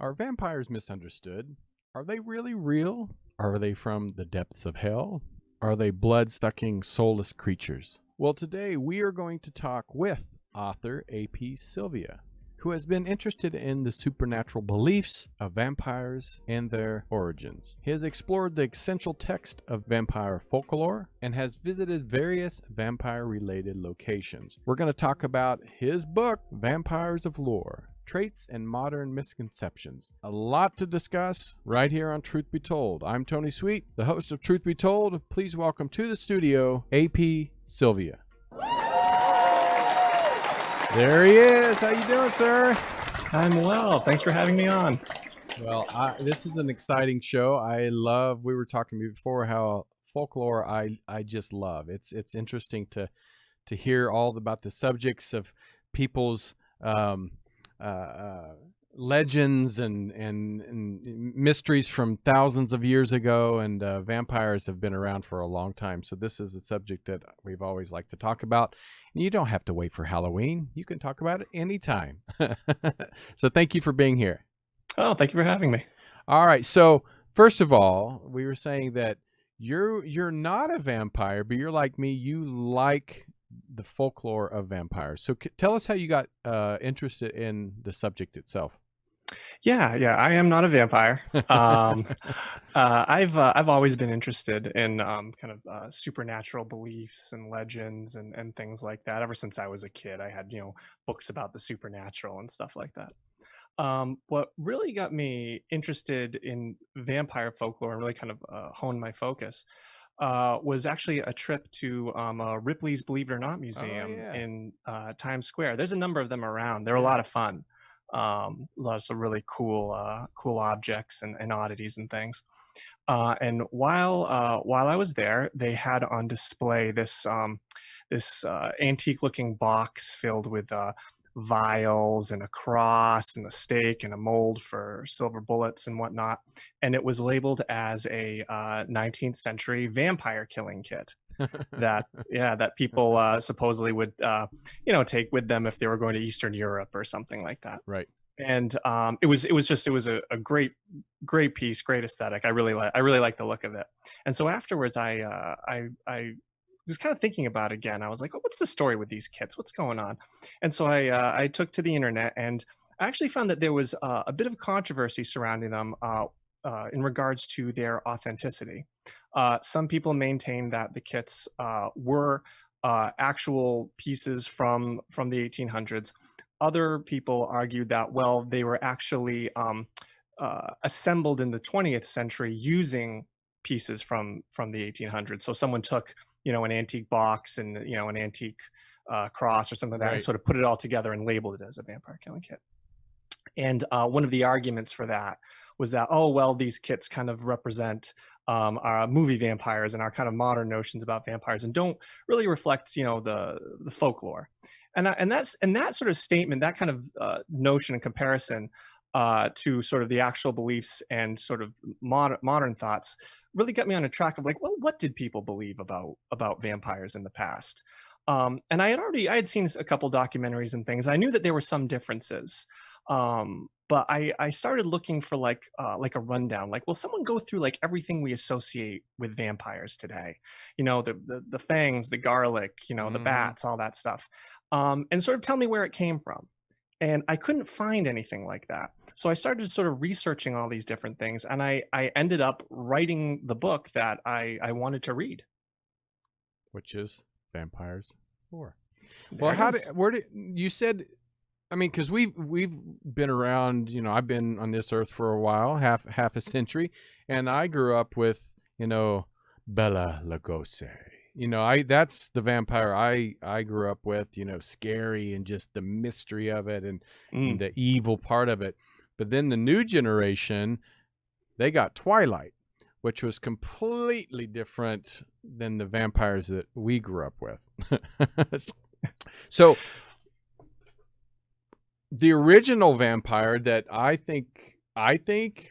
Are vampires misunderstood? Are they really real? Are they from the depths of hell? Are they blood-sucking, soulless creatures? Well, today we are going to talk with author A.P. Sylvia, who has been interested in the supernatural beliefs of vampires and their origins. He has explored the essential text of vampire folklore and has visited various vampire-related locations. We're going to talk about his book, Vampires of Lore, Traits and Modern Misconceptions. A lot to discuss right here on Truth Be Told. I'm Tony Sweet, the host of Truth Be Told. Please welcome to the studio, A.P. Sylvia. There he is. How you doing, sir? I'm well. Thanks for having me on. Well, this is an exciting show. We were talking before how folklore I just love. It's interesting to hear all about the subjects of people's legends and mysteries from thousands of years ago, and vampires have been around for a long time. So this is a subject that we've always liked to talk about. And you don't have to wait for Halloween. You can talk about it anytime. So thank you for being here. Oh, thank you for having me. All right. So first of all, we were saying that you're not a vampire, but you're like me. You like the folklore of vampires. So tell us how you got interested in the subject itself. Yeah, I am not a vampire. I've always been interested in supernatural beliefs and legends and things like that. Ever since I was a kid, I had books about the supernatural and stuff like that. What really got me interested in vampire folklore and really kind of honed my focus was actually a trip to Ripley's Believe It or Not Museum in Times Square. There's a number of them around. They're a lot of fun. Lots of really cool objects and oddities and things. And while I was there, they had on display this antique-looking box filled with vials and a cross and a stake and a mold for silver bullets and whatnot, and it was labeled as a 19th century vampire killing kit that people supposedly would take with them if they were going to Eastern Europe or something like that. Right. And it was a great piece, great aesthetic. I really like the look of it. And so afterwards, I was kind of thinking about it again. I was like, oh, what's the story with these kits? What's going on? And so I took to the internet, and I actually found that there was a bit of controversy surrounding them in regards to their authenticity. Some people maintain that the kits were actual pieces from the 1800s. Other people argued that, well, they were actually assembled in the 20th century using pieces from the 1800s. So someone took an antique box and an antique cross or something like that, and sort of put it all together and labeled it as a vampire killing kit. And one of the arguments for that was that, oh, well, these kits kind of represent our movie vampires and our kind of modern notions about vampires, and don't really reflect the folklore. And that sort of statement, that kind of notion and comparison to sort of the actual beliefs and sort of modern thoughts really got me on a track of like, well, what did people believe about vampires in the past? And I had seen a couple documentaries and things. I knew that there were some differences, but I started looking for like a rundown. Like, will someone go through like everything we associate with vampires today? The fangs, the garlic, the bats, all that stuff, and sort of tell me where it came from. And I couldn't find anything like that. So I started sort of researching all these different things, and I ended up writing the book that I wanted to read, which is Vampires Lore. Well, where did you said? I mean, because we've been around. I've been on this earth for a while, half a century, and I grew up with Bela Lugosi. That's the vampire I grew up with. Scary and just the mystery of it and the evil part of it. But then the new generation, they got Twilight, which was completely different than the vampires that we grew up with. So the original vampire that I think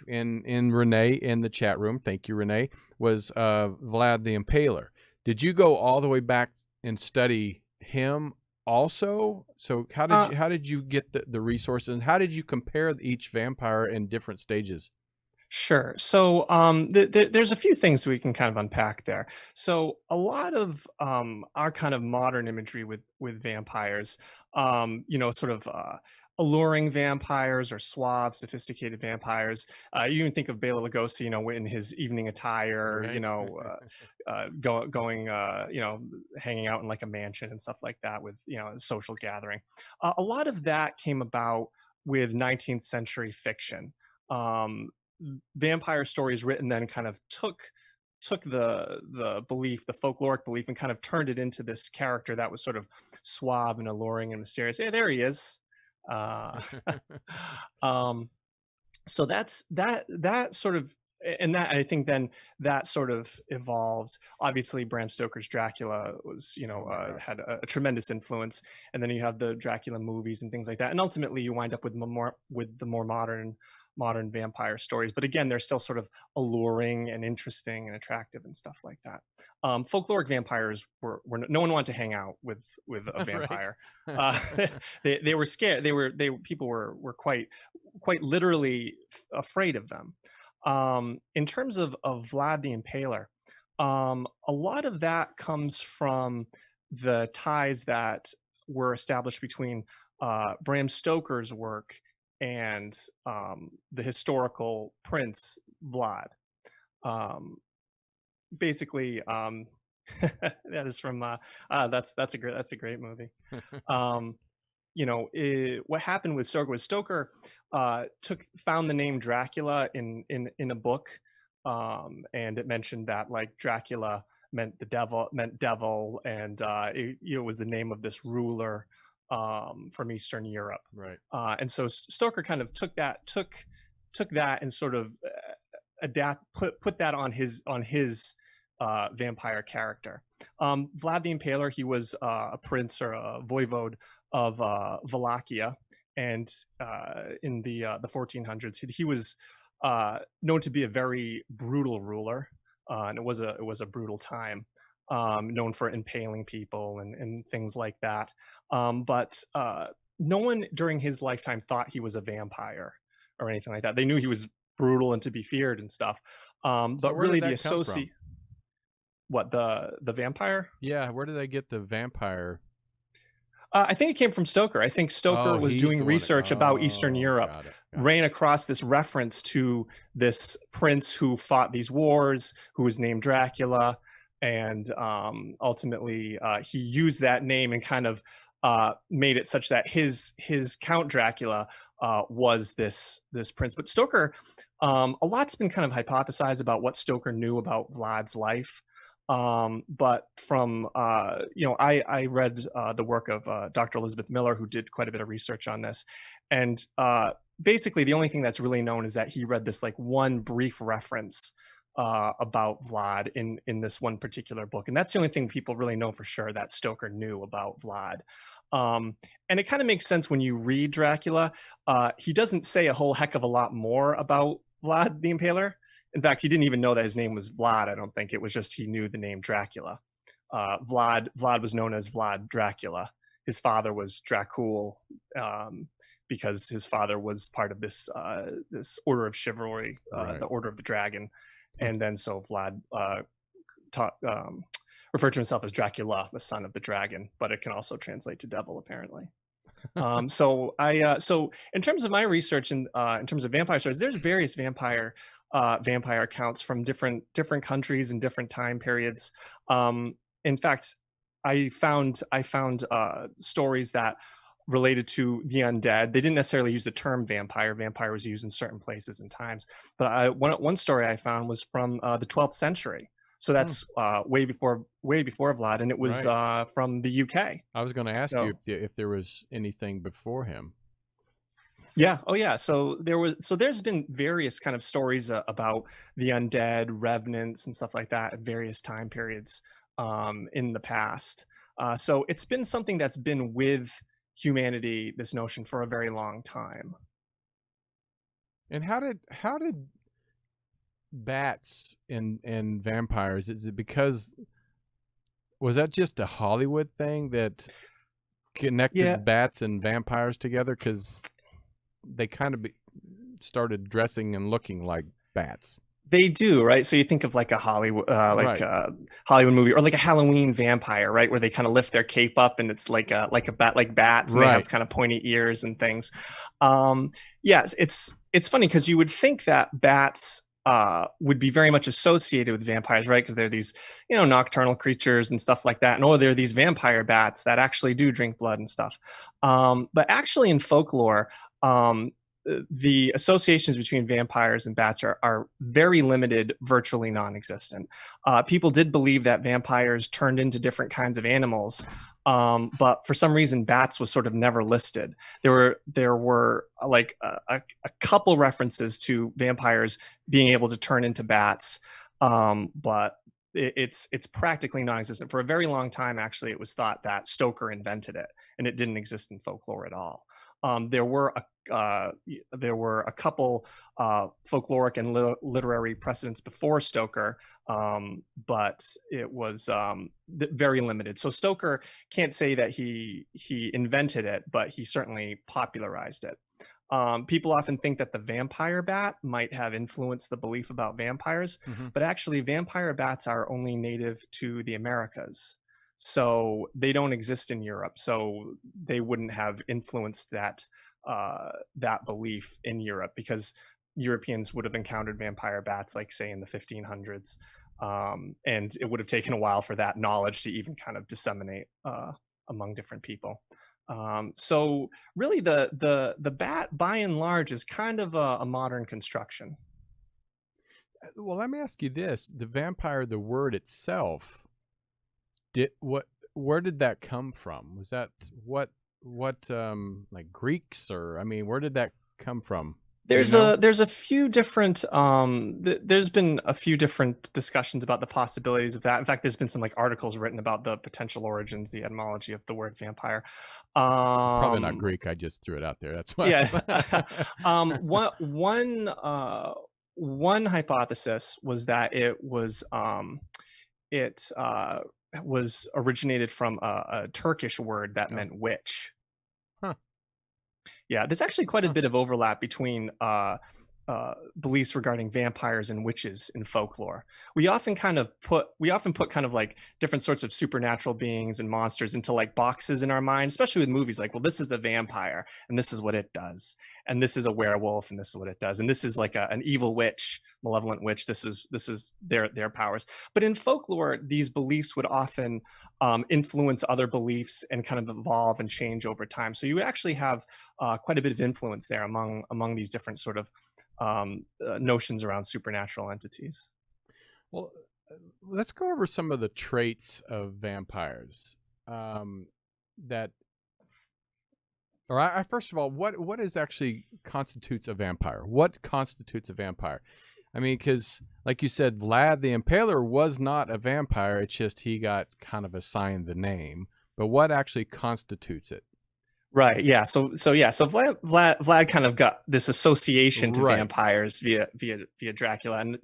in Renee in the chat room, thank you, Renee, was Vlad the Impaler. Did you go all the way back and study him also? So Uh, how did you get the resources, and how did you compare each vampire in different stages? Sure. So there's a few things we can kind of unpack there. So a lot of our kind of modern imagery with vampires, sort of alluring vampires or suave, sophisticated vampires. You can think of Bela Lugosi, in his evening attire, Right. going, hanging out in like a mansion and stuff like that with a social gathering. A lot of that came about with 19th century fiction. Um, Vampire stories written then kind of took the belief, the folkloric belief, and kind of turned it into this character that was sort of suave and alluring and mysterious. Hey, there he is. Uh, um, so that sort of, and that I think then that sort of evolved. Obviously, Bram Stoker's Dracula was Oh my gosh. had a tremendous influence, and then you have the Dracula movies and things like that, and ultimately you wind up with the more modern vampire stories. But again, they're still sort of alluring and interesting and attractive and stuff like that. Folkloric vampires were no one wanted to hang out with a Right. vampire. Uh, they were scared. They people were quite literally afraid of them. In terms of Vlad the Impaler, a lot of that comes from the ties that were established between Bram Stoker's work and the historical prince Vlad. Um, Basically, that is from that's a great movie. Um, what happened with Stoker was Stoker took found the name Dracula in a book, and it mentioned that like Dracula meant devil, and it was the name of this ruler from Eastern Europe, Right. and so Stoker kind of took that and sort of put that on his vampire character. Vlad the Impaler, he was a prince or a voivode of Wallachia, and in the 1400s, he was known to be a very brutal ruler, and it was a brutal time. Known for impaling people and things like that. But no one during his lifetime thought he was a vampire or anything like that. They knew he was brutal and to be feared and stuff. So But where did really, the that come associate from? what the vampire? Yeah, where did they get the vampire? I think it came from Stoker. I think Stoker Oh, was he's doing the one that, research about Eastern oh, Europe, got it. Got it. ran across this reference to this prince who fought these wars, who was named Dracula, and ultimately he used that name and kind of made it such that his Count Dracula was this prince. But Stoker, a lot's been kind of hypothesized about what Stoker knew about Vlad's life. But from I read the work of Dr. Elizabeth Miller, who did quite a bit of research on this, and basically the only thing that's really known is that he read this like one brief reference about Vlad in this one particular book, and that's the only thing people really know for sure that Stoker knew about Vlad. And it kind of makes sense when you read Dracula. He doesn't say a whole heck of a lot more about Vlad the Impaler. In fact, he didn't even know that his name was Vlad. I don't think it was just he knew the name Dracula. Vlad was known as Vlad Dracula. His father was Dracul, because his father was part of this order of chivalry, Right. the Order of the Dragon, Hmm. and then so Vlad taught, referred to himself as Dracula, the son of the dragon, but it can also translate to devil apparently. So in terms of my research and in terms of vampire stories, there's various vampire accounts from different countries and different time periods. In fact, I found stories that related to the undead. They didn't necessarily use the term vampire. Vampire was used in certain places and times. But one story I found was from the 12th century. So Hmm. that's way before Vlad, and it was Right. from the UK. I was going to ask you So if there was anything before him. yeah. Oh, yeah. There's been various kind of stories about the undead, revenants, and stuff like that at various time periods in the past. So it's been something that's been with humanity, this notion, for a very long time. And how did bats and vampires, is it because, was that just a Hollywood thing that connected Yeah, the bats and vampires together because they kind of started dressing and looking like bats. they do, right? So you think of like a Right. Hollywood movie, or like a Halloween vampire, right? Where they kind of lift their cape up and it's like a bat, like bats, and they have Right. kind of pointy ears and things. Um, yes, it's funny because you would think that bats would be very much associated with vampires, right? Because they're these, nocturnal creatures and stuff like that. And they're these vampire bats that actually do drink blood and stuff. But actually, in folklore, um, the associations between vampires and bats are very limited, virtually non-existent. People did believe that vampires turned into different kinds of animals, but for some reason, bats was sort of never listed. There were like a couple references to vampires being able to turn into bats, but it's practically non-existent. For a very long time, actually, it was thought that Stoker invented it, and it didn't exist in folklore at all. There were a couple folkloric and literary precedents before Stoker, but it was very limited. So Stoker can't say that he invented it, but he certainly popularized it. People often think that the vampire bat might have influenced the belief about vampires, Hmm. but actually, vampire bats are only native to the Americas. So they don't exist in Europe. So they wouldn't have influenced that belief in Europe, because Europeans would have encountered vampire bats, like say in the 1500s, and it would have taken a while for that knowledge to even kind of disseminate among different people. So really, the bat, by and large, is kind of a modern construction. Well, let me ask you this: the vampire, the word itself, did what? Where did that come from? Was that what like Greeks, or I mean, where did that come from? Do you know? There's a few different there's been a few different discussions about the possibilities of that. In fact, there's been some like articles written about the potential origins, the etymology of the word vampire. It's probably not Um, Greek. I just threw it out there. That's why. yeah. One hypothesis was that it was originated from a Turkish word that Oh, meant witch. huh, Yeah, there's actually quite a huh. bit of overlap between beliefs regarding vampires and witches in folklore. We often put kind of like different sorts of supernatural beings and monsters into like boxes in our mind, especially with movies. Like, well, this is a vampire, and this is what it does, and this is a werewolf, and this is what it does, and this is like an evil witch, malevolent witch. This is their powers. But in folklore, these beliefs would often influence other beliefs and kind of evolve and change over time. So you would actually have quite a bit of influence there among these different sort of notions around supernatural entities. Well, let's go over some of the traits of vampires. Um, that, or first of all, what is actually constitutes a vampire? What constitutes a vampire? I mean, because like you said, Vlad the Impaler was not a vampire. It's just he got kind of assigned the name. But what actually constitutes it? Right. Yeah. So Vlad kind of got this association to Right. vampires via Dracula, and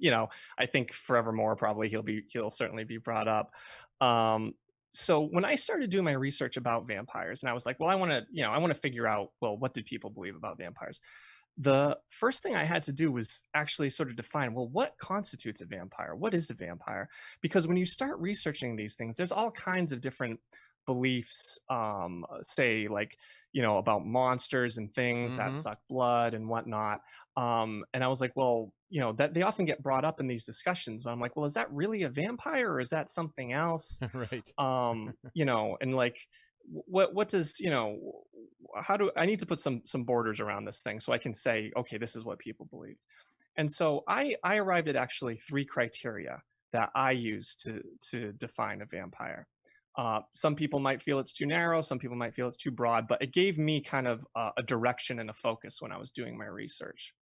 I think forevermore probably he'll certainly be brought up. Um, so when I started doing my research about vampires, and I was like, well, I want to figure out, well, what do people believe about vampires? The first thing I had to do was actually sort of define, well, what constitutes a vampire? What is a vampire? Because when you start researching these things, there's all kinds of different beliefs, say like, about monsters and things that Mm-hmm. suck blood and whatnot. And I was like, well, that they often get brought up in these discussions, but I'm like, well, is that really a vampire, or is that something else? Right. And like, what does, how do I need to put some borders around this thing so I can say, okay, this is what people believe. And so I arrived at actually three criteria that I use to define a vampire. Some people might feel it's too narrow, some people might feel it's too broad, but it gave me kind of a direction and a focus when I was doing my research.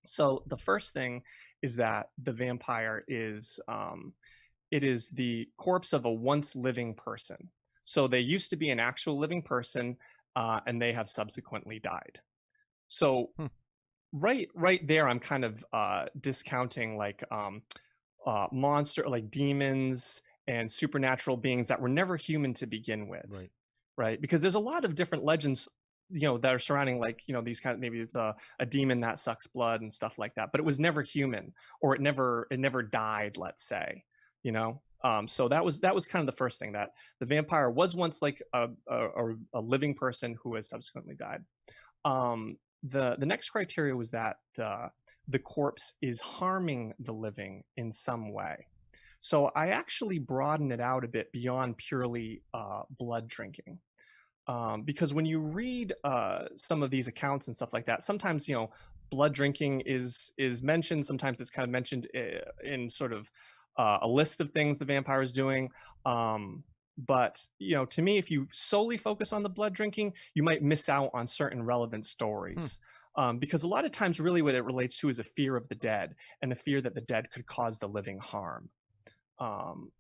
So the first thing is that the vampire is it is the corpse of a once living person. So they used to be an actual living person, and they have subsequently died. So Hmm. right there, I'm kind of discounting like monster, like demons and supernatural beings that were never human to begin with. Right. right? Because there's a lot of different legends, that are surrounding, like, these kind of, maybe it's a demon that sucks blood and stuff like that, but it was never human, or it never died, let's say, so that was kind of the first thing, that the vampire was once like a living person who has subsequently died. The next criteria was that the corpse is harming the living in some way. So I actually broaden it out a bit beyond purely blood drinking, because when you read some of these accounts and stuff like that, sometimes blood drinking is mentioned. Sometimes it's kind of mentioned in sort of a list of things the vampire is doing. But to me, if you solely focus on the blood drinking, you might miss out on certain relevant stories. Because a lot of times, really, what it relates to is a fear of the dead, and a fear that the dead could cause the living harm.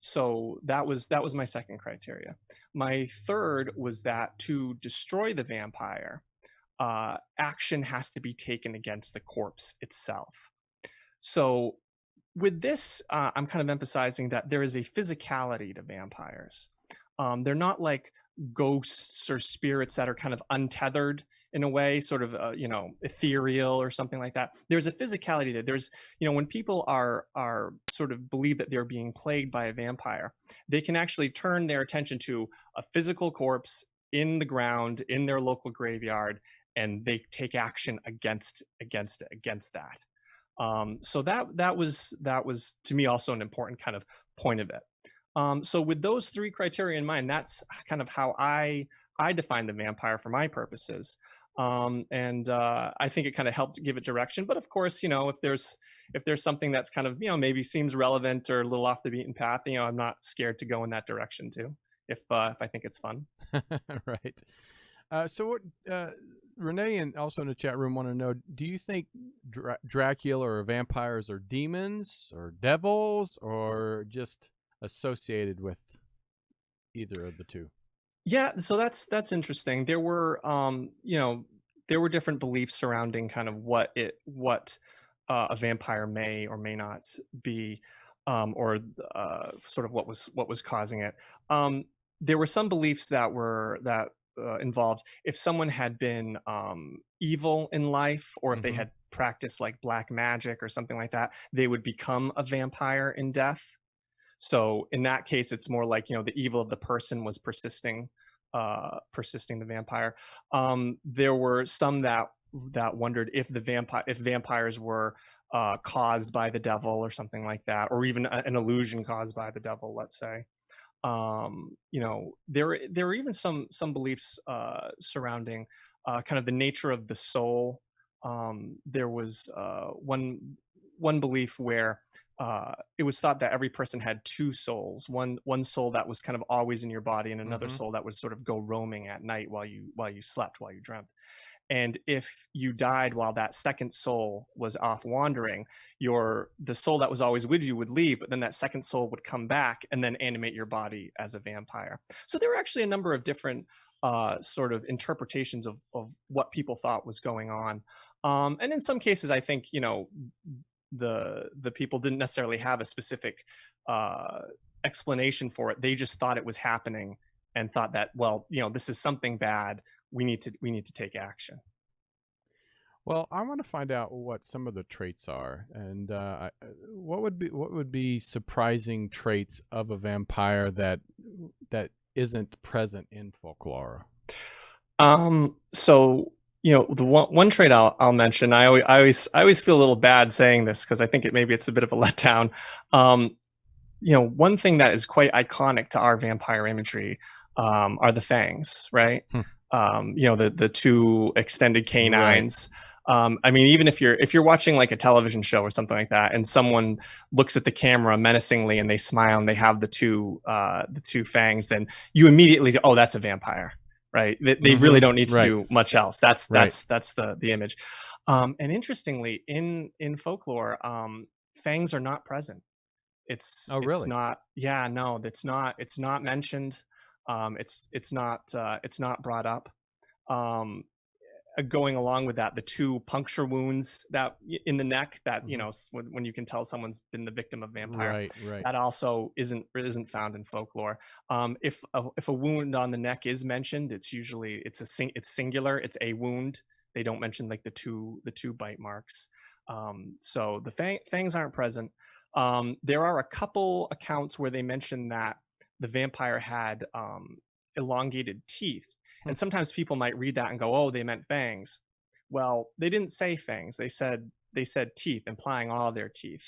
So that was my second criteria. My third was that to destroy the vampire, action has to be taken against the corpse itself. So with this, I'm kind of emphasizing that there is a physicality to vampires. They're not like ghosts or spirits that are kind of untethered in a way, sort of ethereal or something like that. There's a physicality that there's, when people are sort of believe that they're being plagued by a vampire, they can actually turn their attention to a physical corpse in the ground in their local graveyard, and they take action against that. So that was to me also an important kind of point of it. So with those three criteria in mind, that's kind of how I define the vampire for my purposes. And I think it kind of helped give it direction. But of course, if there's something that's kind of maybe seems relevant or a little off the beaten path, I'm not scared to go in that direction too, if I think it's fun. Right. So what Renee and also in the chat room want to know, do you think Dracula or vampires are demons or devils, or just associated with either of the two? Yeah, so that's interesting. There were different beliefs surrounding kind of what a vampire may or may not be, or sort of what was causing it. There were some beliefs that involved, if someone had been evil in life, or if they had practiced like black magic or something like that, they would become a vampire in death. So in that case, it's more like the evil of the person was persisting the vampire. There were some that wondered if vampires were caused by the devil or something like that, or even an illusion caused by the devil, let's say. There were even some beliefs surrounding kind of the nature of the soul. There was one belief where it was thought that every person had two souls, one soul that was kind of always in your body, and another soul that would sort of go roaming at night while you slept, while you dreamt. And if you died while that second soul was off wandering, the soul that was always with you would leave, but then that second soul would come back and then animate your body as a vampire. So there were actually a number of different sort of interpretations of what people thought was going on. And in some cases, I think, the people didn't necessarily have a specific explanation for it. They just thought it was happening and thought that, well, this is something bad. We need to take action. Well, I want to find out what some of the traits are, and what would be surprising traits of a vampire that isn't present in folklore. So the one trait I'll mention. I always feel a little bad saying this, because I think it's a bit of a letdown. One thing that is quite iconic to our vampire imagery are the fangs, right? The two extended canines. Right. I mean, even if you're watching like a television show or something like that, and someone looks at the camera menacingly and they smile and they have the two fangs, then you immediately say, oh, that's a vampire, right? They really don't need to do much else. That's the image. And interestingly, in folklore, fangs are not present. It's not. Yeah, no, it's not mentioned. It's not brought up. going along with that, the two puncture wounds that in the neck that, Mhm. when you can tell someone's been the victim of vampire, Right, right. that also isn't found in folklore. If a wound on the neck is mentioned, it's usually it's singular. It's a wound. They don't mention like the two bite marks. So the fangs aren't present. There are a couple accounts where they mention that the vampire had elongated teeth, Hmm. and sometimes people might read that and go, "Oh, they meant fangs." Well, they didn't say fangs. They said teeth, implying all their teeth.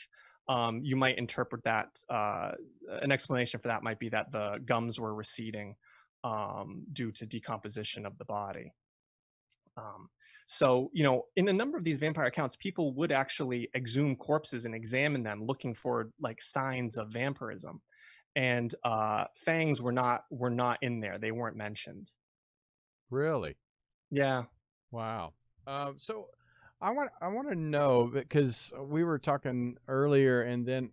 You might interpret that an explanation for that might be that the gums were receding due to decomposition of the body. Um, so, in a number of these vampire accounts, people would actually exhume corpses and examine them, looking for like signs of vampirism. And fangs were not in there; they weren't mentioned. Really? Yeah. Wow. So I want to know, because we were talking earlier, and then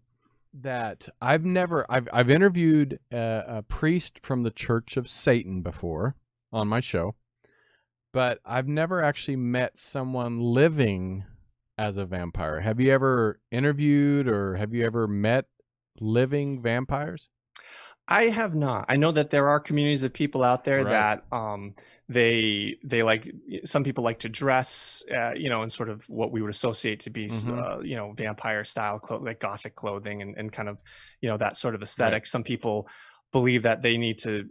that I've interviewed a priest from the Church of Satan before on my show, but I've never actually met someone living as a vampire. Have you ever interviewed, or have you ever met living vampires? I have not. I know that there are communities of people out there Right. that they like, some people like to dress in sort of what we would associate to be Mm-hmm. vampire style like gothic clothing, and kind of that sort of Right. aesthetic. Some people believe that they need to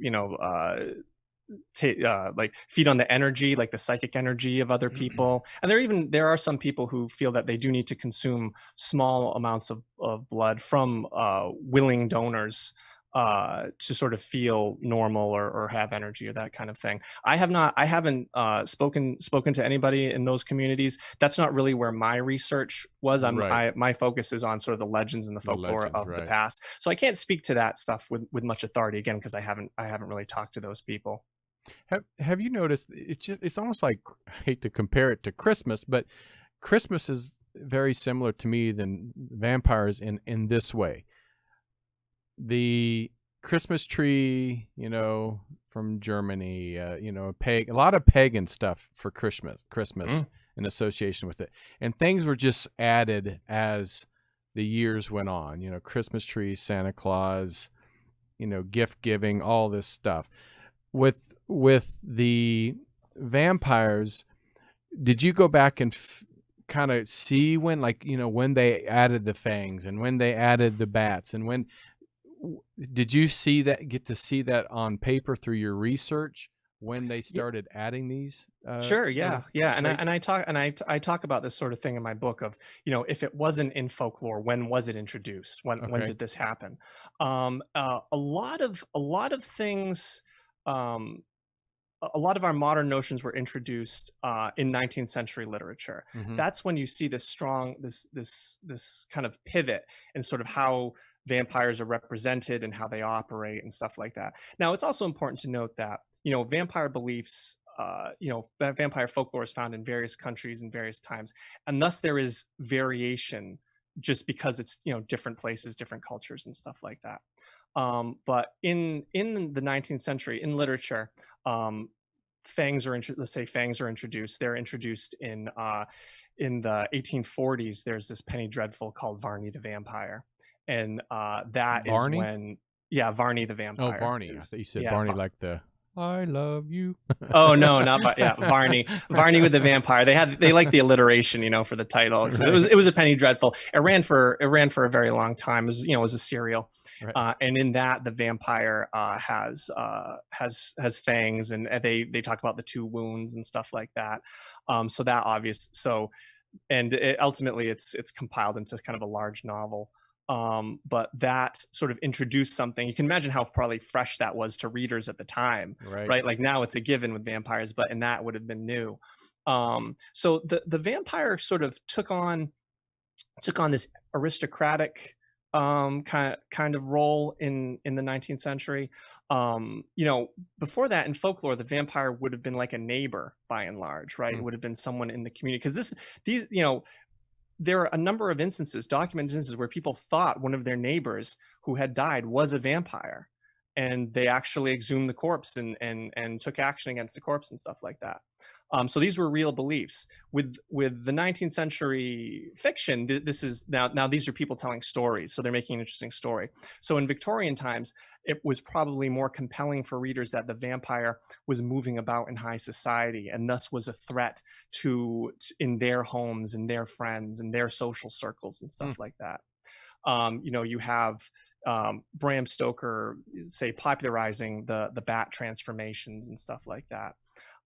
like feed on the energy, like the psychic energy of other people. And there are some people who feel that they do need to consume small amounts of blood from willing donors to sort of feel normal, or have energy, or that kind of thing. I haven't spoken to anybody in those communities. That's not really where my research was. Right. My focus is on sort of the legends and the The folklore legends, of the right. past. So I can't speak to that stuff with much authority, again, because I haven't really talked to those people. Have you noticed, it's almost like, I hate to compare it to Christmas, but Christmas is very similar to me than vampires in this way. The Christmas tree, from Germany, a lot of pagan stuff for Christmas Mm. in association with it. And things were just added as the years went on, Christmas tree, Santa Claus, gift giving, all this stuff. With the vampires, did you go back and kind of see when, like, when they added the fangs and when they added the bats, and when did you get to see that on paper through your research when they started adding these Sure, little yeah, yeah, and I and traits? I talk and I talk about this sort of thing in my book of, if it wasn't in folklore, when was it introduced? When Okay. did this happen? A lot of things, um, a lot of our modern notions were introduced in 19th century literature. Mm-hmm. That's when you see this kind of pivot in sort of how vampires are represented and how they operate and stuff like that. Now, it's also important to note that vampire beliefs, vampire folklore is found in various countries and various times, and thus there is variation just because it's different places, different cultures, and stuff like that. But in the 19th century, in literature, um, let's say fangs are introduced. They're introduced in the 1840s. There's this penny dreadful called Varney the Vampire, and that is Barney? when, yeah, Varney the Oh, Vampire Varney. I is, thought you said yeah. Barney, like the "I love you." Oh no, not yeah, Varney with the Vampire. They like the alliteration, for the title, because it was Right. it was a penny dreadful. It ran for a very long time. It was a serial, Right. and in that the vampire has fangs, and they talk about the two wounds and stuff like that. So that obvious so and ultimately it's compiled into kind of a large novel. But that sort of introduced something. You can imagine how probably fresh that was to readers at the time, Right. right? Like now it's a given with vampires, but in that would have been new. So the vampire sort of took on this aristocratic kind of role in the 19th century. Before that, in folklore, the vampire would have been like a neighbor by and large, right? It Hmm. would have been someone in the community, because these there are a number of documented instances, where people thought one of their neighbors who had died was a vampire, and they actually exhumed the corpse and took action against the corpse and stuff like that. So these were real beliefs. With the 19th century fiction, this is now these are people telling stories, so they're making an interesting story. So in Victorian times, it was probably more compelling for readers that the vampire was moving about in high society and thus was a threat to in their homes and their friends and their social circles and Hmm. stuff like that. You have Bram Stoker say popularizing the bat transformations and stuff like that.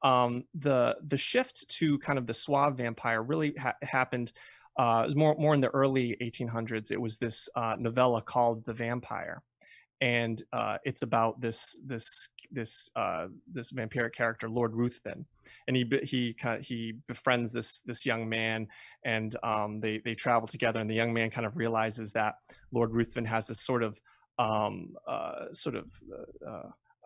The shift to kind of the suave vampire really happened more in the early 1800s. It was this novella called The Vampire, and it's about this vampiric character, Lord Ruthven, and he befriends this young man, and they travel together, and the young man kind of realizes that Lord Ruthven has this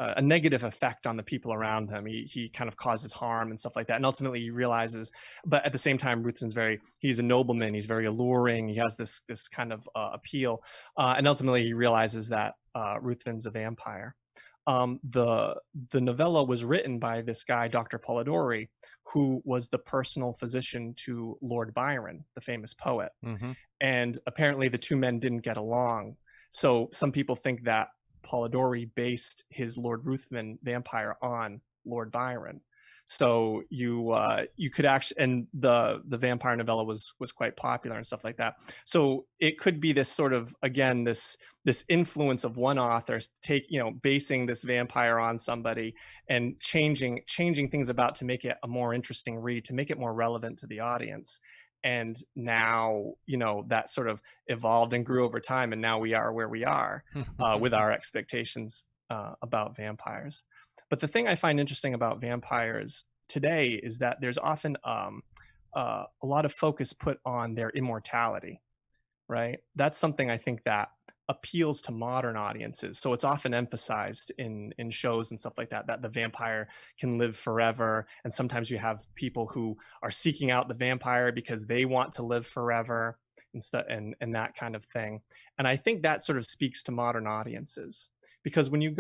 a negative effect on the people around him. He kind of causes harm and stuff like that, and ultimately he realizes. But at the same time, Ruthven's he's a nobleman. He's very alluring. He has this kind of appeal, and ultimately he realizes that Ruthven's a vampire. The novella was written by this guy, Dr. Polidori, who was the personal physician to Lord Byron, the famous poet. Mm-hmm. And apparently the two men didn't get along. So some people think that Polidori based his Lord Ruthven vampire on Lord Byron. So you could actually, and the vampire novella was quite popular and stuff like that. So it could be this sort of, again, this influence of one author basing this vampire on somebody and changing things about to make it a more interesting read, to make it more relevant to the audience. And now that sort of evolved and grew over time, and now we are where we are with our expectations about vampires. But the thing I find interesting about vampires today is that there's often a lot of focus put on their immortality, right? That's something I think that appeals to modern audiences. So it's often emphasized in shows and stuff like that, that the vampire can live forever. And sometimes you have people who are seeking out the vampire because they want to live forever and that kind of thing. And I think that sort of speaks to modern audiences, because when you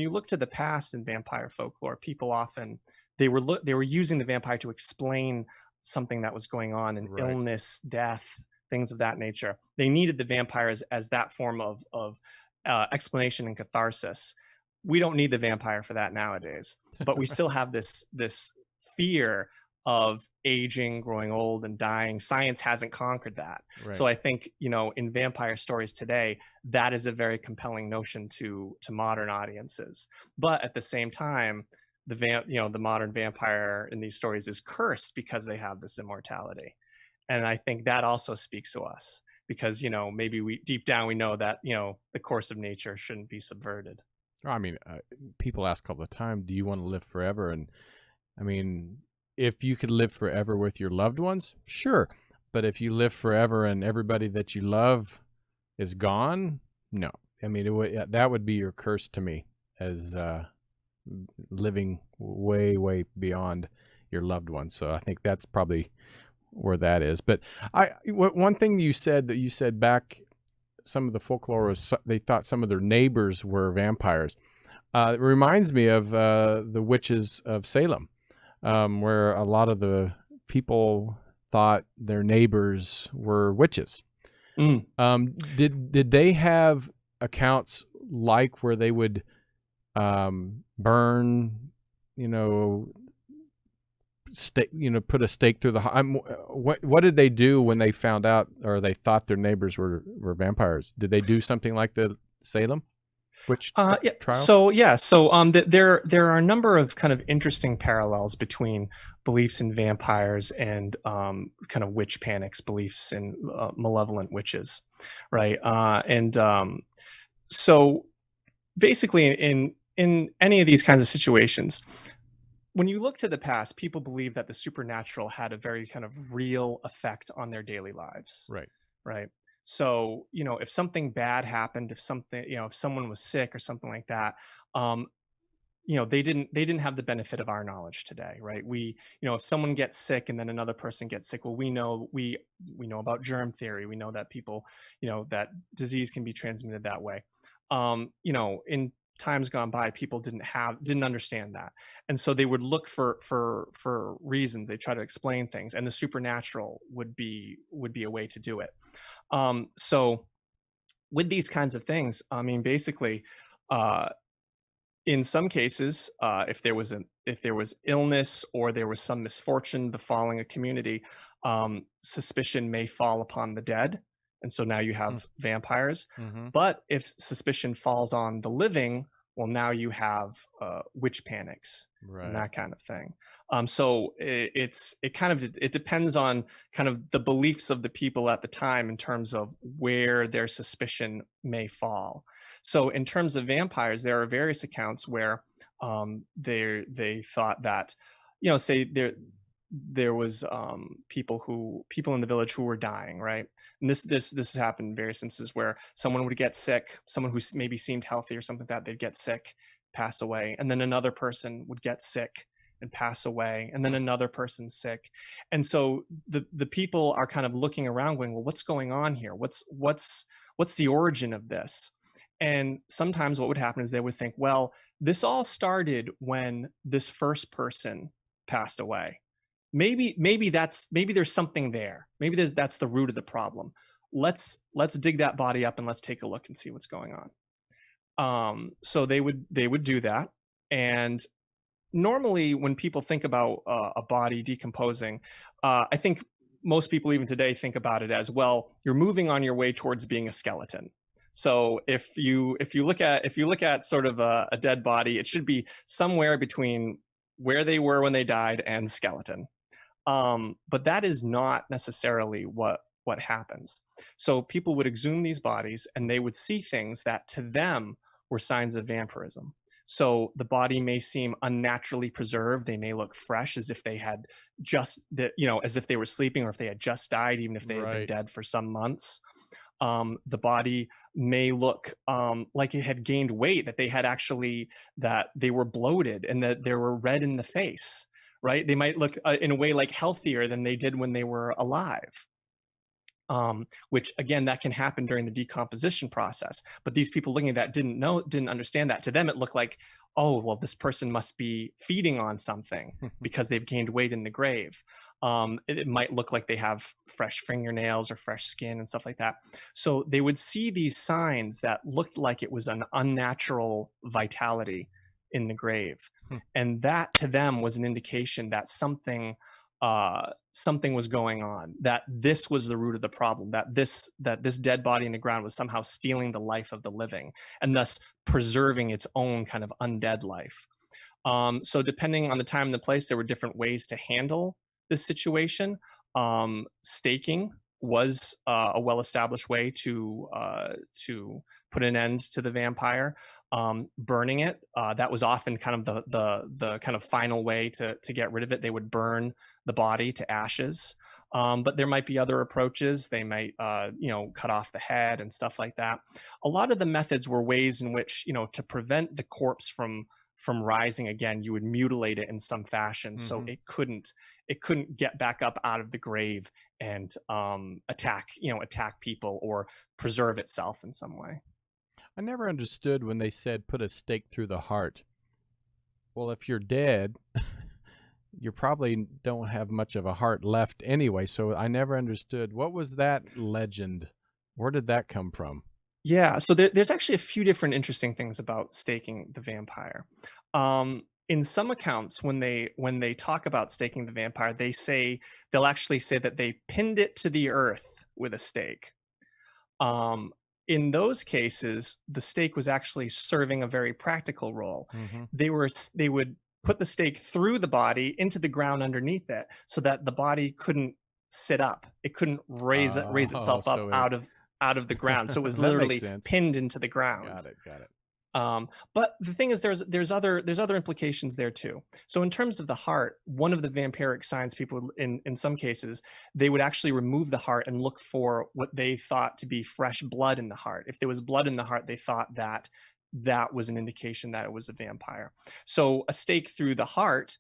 look to the past in vampire folklore, people often they were using the vampire to explain something that was going on, an Right. illness, death, things of that nature. They needed the vampires as that form of explanation and catharsis. We don't need the vampire for that nowadays, but we still have this fear of aging, growing old, and dying. Science hasn't conquered that. Right. So I think in vampire stories today, that is a very compelling notion to modern audiences. But at the same time, the modern vampire in these stories is cursed because they have this immortality. And I think that also speaks to us, because maybe we deep down we know that the course of nature shouldn't be subverted. I mean, people ask all the time, do you want to live forever? And I mean, if you could live forever with your loved ones, sure. But if you live forever and everybody that you love is gone, no. I mean, that would be your curse to me, as living way, way beyond your loved ones. So I think that's probably where that is. But one thing you said back, some of the folklore was they thought some of their neighbors were vampires. It reminds me of the witches of Salem, where a lot of the people thought their neighbors were witches. Did they have accounts like where they would burn, put a stake through the what did they do when they found out, or they thought their neighbors were vampires? Did they do something like the Salem witch trials? There are a number of kind of interesting parallels between beliefs in vampires and kind of witch panics, beliefs in malevolent witches, right? So basically in any of these kinds of situations, when you look to the past, people believe that the supernatural had a very kind of real effect on their daily lives. Right. Right. So, if something bad happened, if someone was sick or something like that, they didn't have the benefit of our knowledge today, right? If someone gets sick and then another person gets sick, well, we know about germ theory. We know that that disease can be transmitted that way. In times gone by, people didn't understand that, and so they would look for reasons. They try to explain things, and the supernatural would be a way to do it. So with these kinds of things, I mean, basically, uh, in some cases, if there was illness or there was some misfortune befalling a community, suspicion may fall upon the dead, and so now you have vampires. Mm-hmm. But if suspicion falls on the living, well, now you have witch panics and Right. that kind of thing. So it kind of it depends on kind of the beliefs of the people at the time in terms of where their suspicion may fall. So in terms of vampires, there are various accounts where they thought that, say there was people in the village who were dying, right? And this has happened in various instances where someone would get sick, someone who maybe seemed healthy or something like that, they'd get sick, pass away, and then another person would get sick and pass away, and then another person's sick. And so the people are kind of looking around going, well, what's going on here? What's the origin of this? And sometimes what would happen is they would think, well, this all started when this first person passed away. Maybe there's something there. Maybe that's the root of the problem. Let's dig that body up and let's take a look and see what's going on. So they would do that. And normally when people think about a body decomposing, I think most people even today think about it as, well, you're moving on your way towards being a skeleton. So if you look at sort of a dead body, it should be somewhere between where they were when they died and skeleton. But that is not necessarily what happens. So people would exhume these bodies and they would see things that to them were signs of vampirism. So the body may seem unnaturally preserved. They may look fresh, as if they had as if they were sleeping, or if they had just died, even if they had been dead for some months. The body may look like it had gained weight, that they were bloated and that they were red in the face, right? They might look in a way like healthier than they did when they were alive. Which again, that can happen during the decomposition process. But these people looking at that didn't understand that. To them, it looked like, oh, well, this person must be feeding on something because they've gained weight in the grave. It might look like they have fresh fingernails or fresh skin and stuff like that. So they would see these signs that looked like it was an unnatural vitality in the grave. And that to them was an indication that something was going on, that this was the root of the problem, that this dead body in the ground was somehow stealing the life of the living and thus preserving its own kind of undead life. So depending on the time and the place, there were different ways to handle this situation. Staking was a well-established way to put an end to the vampire. Burning it, that was often kind of the kind of final way to get rid of it. They would burn the body to ashes. But there might be other approaches. They might cut off the head and stuff like that. A lot of the methods were ways in which, to prevent the corpse from rising again, you would mutilate it in some fashion, so it couldn't get back up out of the grave and attack people or preserve itself in some way. I never understood when they said put a stake through the heart. Well, if you're dead, you probably don't have much of a heart left anyway. So I never understood. What was that legend? Where did that come from? Yeah, so there's actually a few different interesting things about staking the vampire. In some accounts, when they talk about staking the vampire, they'll actually say that they pinned it to the earth with a stake. In those cases, the stake was actually serving a very practical role. They would put the stake through the body into the ground underneath it, so that the body couldn't sit up. It couldn't raise itself up out of the ground. So it was literally pinned into the ground. Got it. But the thing is, there's other implications there too. So in terms of the heart, one of the vampiric signs, people in some cases, they would actually remove the heart and look for what they thought to be fresh blood in the heart. If there was blood in the heart, they thought that was an indication that it was a vampire. So a stake through the heart.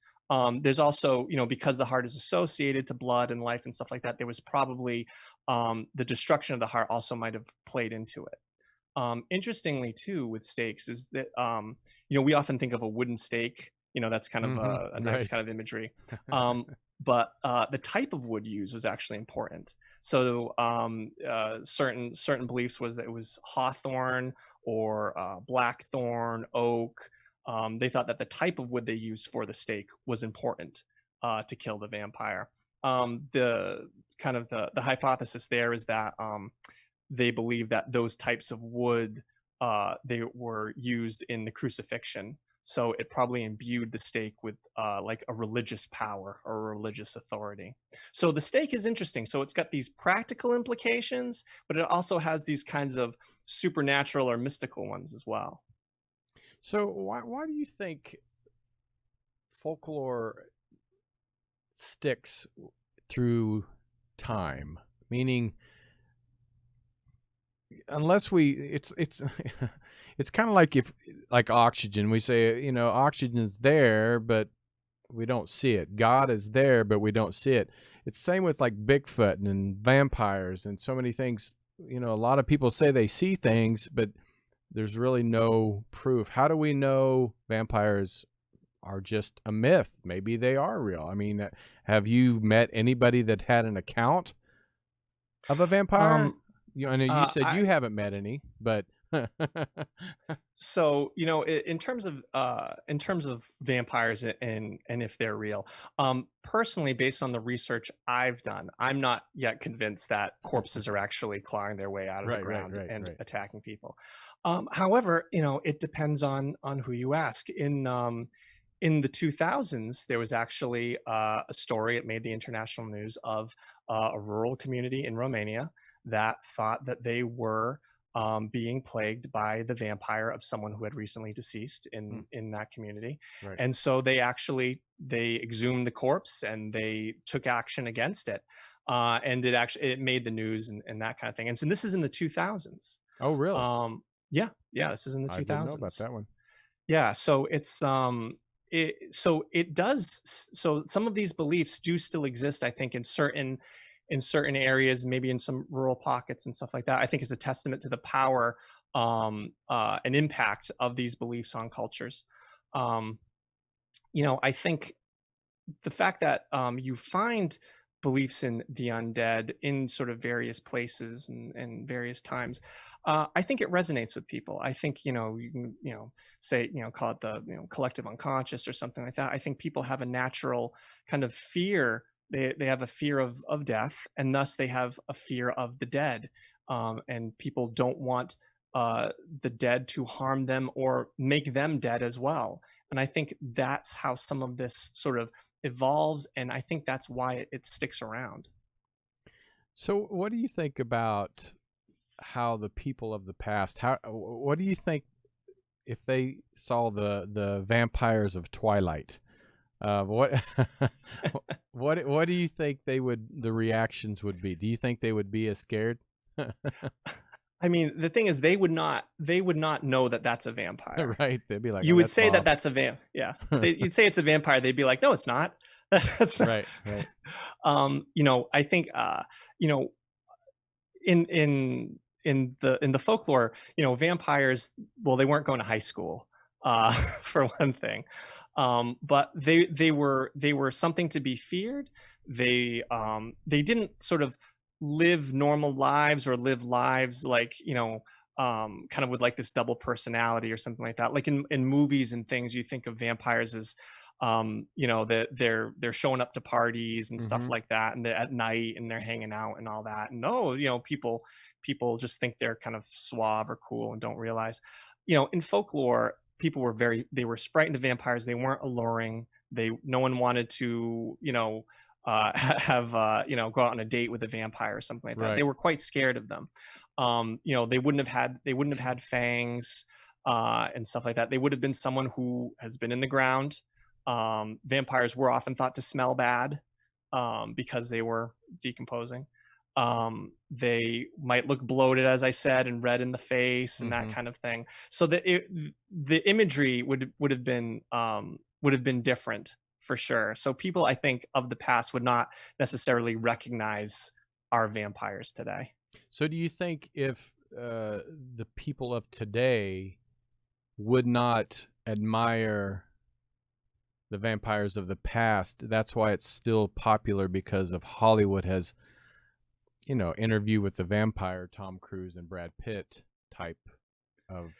There's also, because the heart is associated to blood and life and stuff like that, there was probably the destruction of the heart also might have played into it. Interestingly, too, with stakes is that we often think of a wooden stake. That's kind of Hmm. a nice kind Right. of imagery. But the type of wood used was actually important. So certain beliefs was that it was hawthorn or blackthorn, oak. They thought that the type of wood they used for the stake was important to kill the vampire. The kind of the hypothesis there is that they believe that those types of wood they were used in the crucifixion, so it probably imbued the stake with like a religious power or a religious authority. So the stake is interesting. So it's got these practical implications, but it also has these kinds of supernatural or mystical ones as well. So why do you think folklore sticks through time? Meaning, unless we, it's it's kind of like, if like oxygen, we say, oxygen is there, but we don't see it. God is there, but we don't see it. It's the same with like Bigfoot and vampires and so many things. A lot of people say they see things, but there's really no proof. How do we know vampires are just a myth? Maybe they are real. I mean, have you met anybody that had an account of a vampire? Um, I know you said I you haven't met any, but So, in terms of vampires and if they're real, personally, based on the research I've done, I'm not yet convinced that corpses are actually clawing their way out of the right, right, ground right, and right. attacking people. However, it depends on who you ask. In the 2000s, there was actually a story. It made the international news of a rural community in Romania that thought that they were being plagued by the vampire of someone who had recently deceased Hmm. in that community. Right. And so they exhumed the corpse and they took action against it. And it made the news and that kind of thing. And so this is in the 2000s. Oh, really? Yeah, yeah, this is in the I didn't know about 2000s. that one. Yeah, so it does. So some of these beliefs do still exist, I think, in certain areas, maybe in some rural pockets and stuff like that. I think it's a testament to the power and impact of these beliefs on cultures. Um, I think the fact that you find beliefs in the undead in sort of various places and various times, I think it resonates with people. I think you can say call it the collective unconscious or something like that. I think people have a natural kind of fear. They have a fear of death, and thus they have a fear of the dead. And people don't want the dead to harm them or make them dead as well. And I think that's how some of this sort of evolves, and I think that's why it sticks around. So, what do you think about how the people of the past? What do you think if they saw the vampires of Twilight? What what do you think the reactions would be? Do you think they would be as scared? I mean, the thing is, they would not know that that's a vampire. Right? They'd be like, "Oh, You would that's say that Bob." that's a yeah. You'd say it's a vampire. They'd be like, no, it's not. That's not. Right, right. I think you know in the folklore, vampires, well, they weren't going to high school, for one thing. But they were something to be feared. They didn't sort of live normal lives or live lives like, kind of with like this double personality or something like that. Like in movies and things, you think of vampires as that they're showing up to parties and stuff Hmm. like that, and they're at night and they're hanging out and all that. And no, people just think they're kind of suave or cool and don't realize, in folklore, people were they were frightened of vampires. They weren't alluring. No one wanted to, have, go out on a date with a vampire or something like that. They Right. were quite scared of them. They wouldn't have had fangs, and stuff like that. They would have been someone who has been in the ground. Vampires were often thought to smell bad, because they were decomposing. They might look bloated, as I said, and red in the face and that Hmm. kind of thing. So the imagery would have been different for sure. So people, I think, of the past would not necessarily recognize our vampires today. So, do you think if the people of today would not admire the vampires of the past. That's why it's still popular, because of Hollywood has, Interview with the Vampire, Tom Cruise and Brad Pitt type of.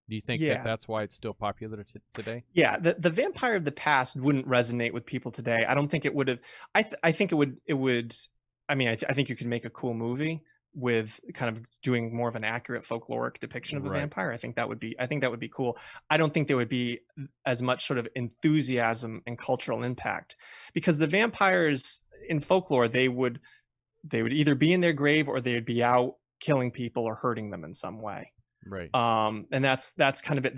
Do you think that Yeah. that's why it's still popular today? Yeah, the vampire of the past wouldn't resonate with people today. I don't think it would have. I think it would. I mean, I think you could make a cool movie with kind of doing more of an accurate folkloric depiction of a Right. vampire. I think that would be cool. I don't think there would be as much sort of enthusiasm and cultural impact, because the vampires in folklore, they would either be in their grave or they would be out killing people or hurting them in some way. Right. And that's kind of it.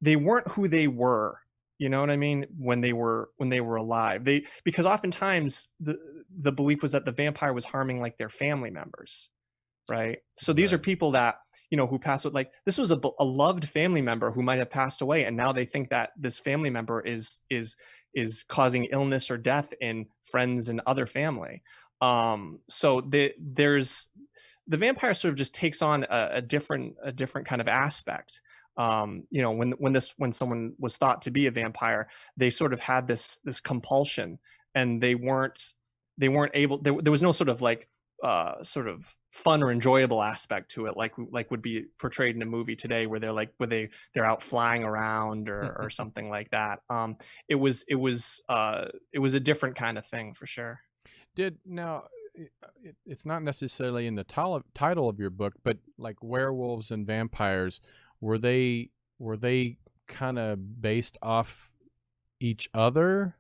They weren't who they were, you know what I mean, when they were alive. Because oftentimes the belief was that the vampire was harming like their family members, right? So these are Right. people that, who passed with, like, this was a loved family member who might have passed away, and now they think that this family member is causing illness or death in friends and other family. So there's the vampire sort of just takes on a different kind of aspect. When someone was thought to be a vampire, they sort of had this compulsion, and they weren't able. There was no sort of like sort of fun or enjoyable aspect to it, like would be portrayed in a movie today, where they're out flying around or something like that. It was a different kind of thing for sure. It's not necessarily in the title of your book, but like werewolves and vampires, were they kind of based off each other?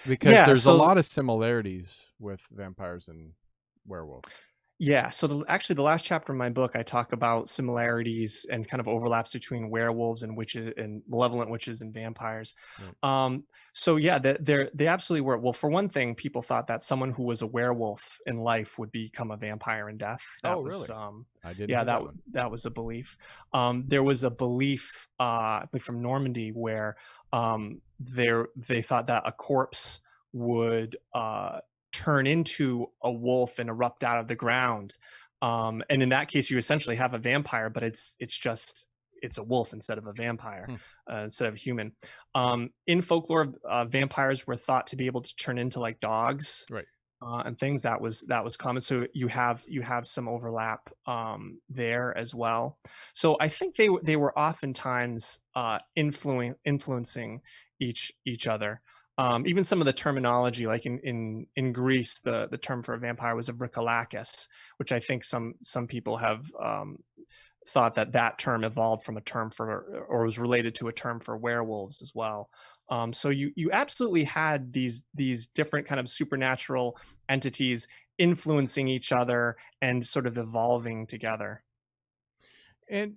Because Yeah, there's a so lot of similarities with vampires and werewolves. Yeah, so actually the last chapter in my book, I talk about similarities and kind of overlaps between werewolves and witches and malevolent witches and vampires. Right. So yeah, they absolutely were. Well, for one thing, people thought that someone who was a werewolf in life would become a vampire in death. Oh, That was really? I didn't yeah, hear that one. that was a belief. There was a belief, I believe from Normandy, where they thought that a corpse would turn into a wolf and erupt out of the ground. And in that case, you essentially have a vampire, but it's a wolf instead of a vampire, Hmm. instead of a human. In folklore, vampires were thought to be able to turn into like dogs, Right. and things that was common. So you have some overlap there as well. So I think they were oftentimes influencing each other. Even some of the terminology, like in Greece, the term for a vampire was a vricolakus, which I think some people have thought that term evolved from a term for, or was related to a term for werewolves as well. So you absolutely had these different kind of supernatural entities influencing each other and sort of evolving together. And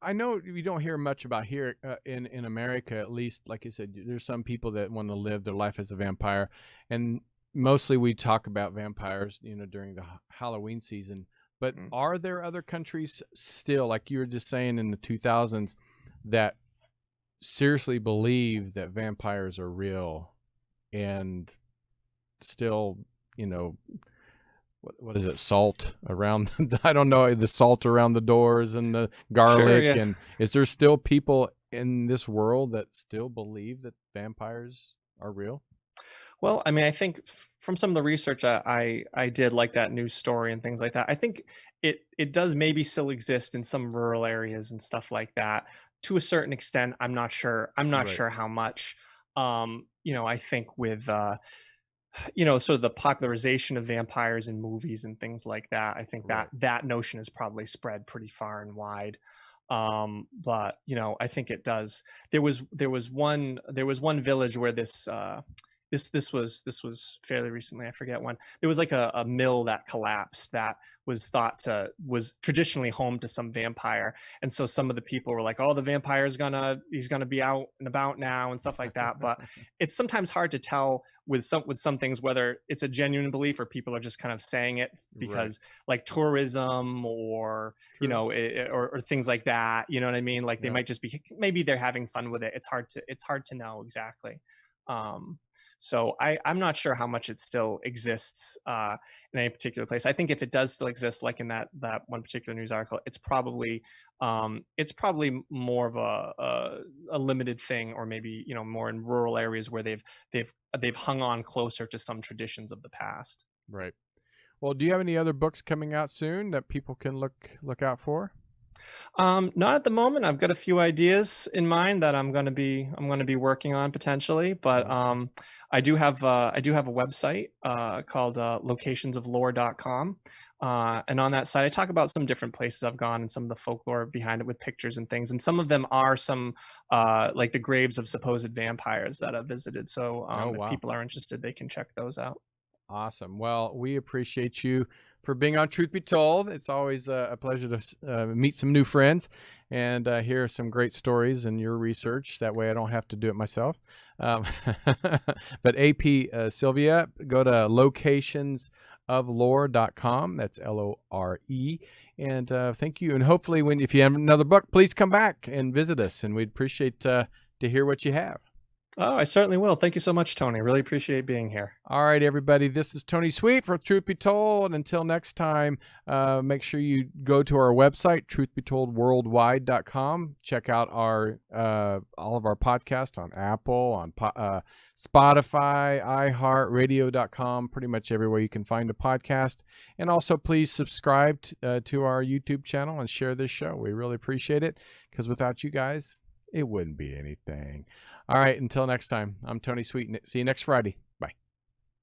I know we don't hear much about here in America, at least. Like you said, there's some people that want to live their life as a vampire, and mostly we talk about vampires, during the Halloween season. But Mm. are there other countries still, like you were just saying in the 2000s, that seriously believe that vampires are real, and still, what is it, salt around I don't know, the salt around the doors and the Sure, garlic? yeah. And is there still people in this world that still believe that vampires are real? Well, I mean, I think from some of the research I did, like that news story and things like that, I think it does maybe still exist in some rural areas and stuff like that to a certain extent. I'm not sure. I'm not Right. sure how much. I think with sort of the popularization of vampires in movies and things like that, I think Right. that notion is probably spread pretty far and wide. But I think it does. There was one village where this was fairly recently. I forget when. There was like a mill that collapsed that was traditionally home to some vampire, and so some of the people were like, "Oh, the vampire's he's gonna be out and about now," and stuff like that. But it's sometimes hard to tell with some things whether it's a genuine belief or people are just kind of saying it Right. because like tourism or True. or things like that. You know what I mean? Like they Yeah. might just be, maybe they're having fun with it. It's hard to know exactly. Um, So I'm not sure how much it still exists in any particular place. I think if it does still exist, like in that one particular news article, it's probably more of a limited thing, or maybe more in rural areas where they've hung on closer to some traditions of the past. Right. Well, do you have any other books coming out soon that people can look out for? Not at the moment. I've got a few ideas in mind that I'm gonna be working on potentially, but Awesome. I do have a website called locationsoflore.com. And on that site, I talk about some different places I've gone and some of the folklore behind it with pictures and things. And some of them are some like the graves of supposed vampires that I've visited. So Oh, if wow. people are interested, they can check those out. Awesome. Well, we appreciate you for being on Truth Be Told. It's always a pleasure to meet some new friends and hear some great stories and your research. That way I don't have to do it myself. Um, but AP Sylvia, go to locationsoflore.com. That's LORE. And thank you. And hopefully, if you have another book, please come back and visit us. And we'd appreciate to hear what you have. Oh, I certainly will. Thank you so much, Tony. Really appreciate being here. All right, everybody. This is Tony Sweet for Truth Be Told. Until next time, make sure you go to our website, truthbetoldworldwide.com. Check out our all of our podcasts on Apple, on Spotify, iHeartRadio.com, pretty much everywhere you can find a podcast. And also, please subscribe to our YouTube channel and share this show. We really appreciate it, because without you guys, it wouldn't be anything. All right, until next time, I'm Tony Sweet. See you next Friday.